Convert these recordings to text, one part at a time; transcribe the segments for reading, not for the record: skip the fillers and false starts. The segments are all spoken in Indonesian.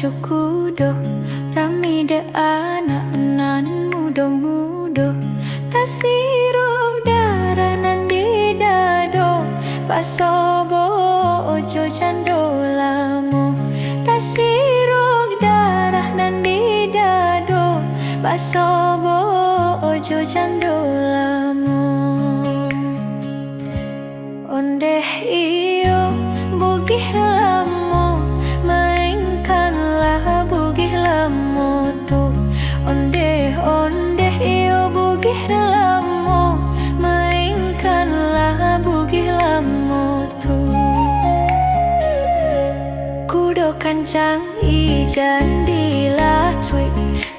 cukudo rami de anak nan mudo-mudo tasiruk darah nan di dado pasobo ojo candolamo tasiruk darah nan di dado pasobo ojo candolamo ondeh iyo bugih lamo mainkanlah bugih lamo tu ondeh iyo bugih lamo mainkanlah bugih lamo tu kudo kancang ijan dilatui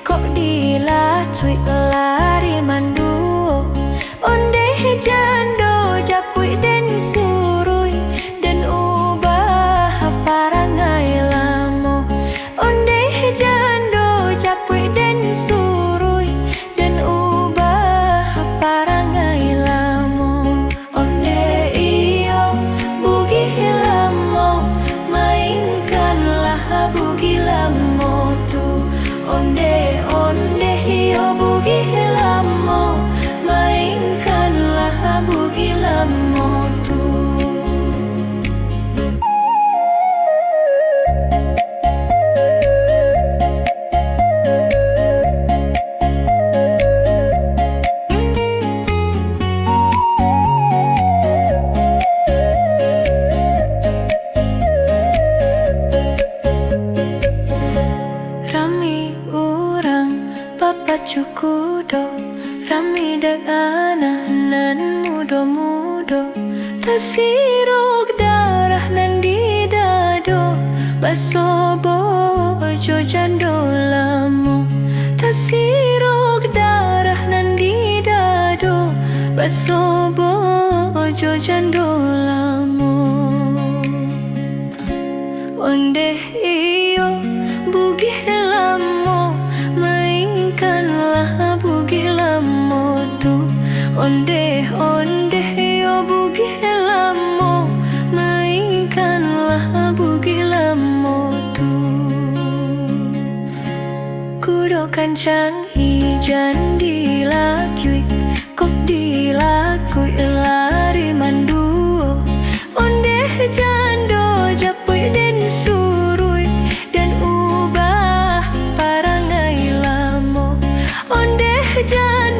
kok dilatui lari manduo ondeh jando japui den surui dan ubah parangai lamo ondeh jando japui den surui dan ubah parangai lamo ondeh iyo bugih lamo mainkanlah bugih lamo tu ondeh iyo bugih lamo mainkanlah bugih lamo tu rami urang papa cukudo rami de anak nan mudo-mudo tasiruk darah nan di dado basobo ojo jandolamo tasiruk darah nan di dado basobo ojo jandolamo ondeh iyo bugih lamo mainkanlah bugih lamo tu ondeh iyo bugih lamo mainkanlah bugih lamo tu kudo kancang ijan dilakui kok dilakui lari manduo ondeh jando japui den surui dan ubah parangai lamo ondeh jando